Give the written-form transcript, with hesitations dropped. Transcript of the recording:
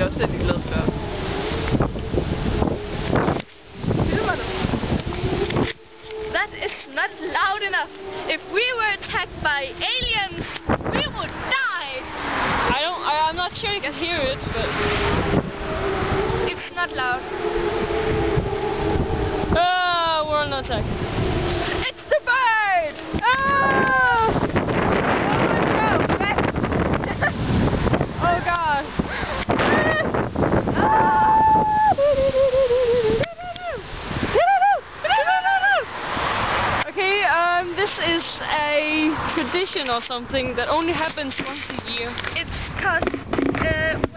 er også lidt glad før. That is not loud enough. If we were attacked by aliens, we would die. I'm not sure you can hear it, but it's not loud. We're under attack. It's the bird! Oh! Oh god! Okay, this is a tradition or something that only happens once a year. It's 'cause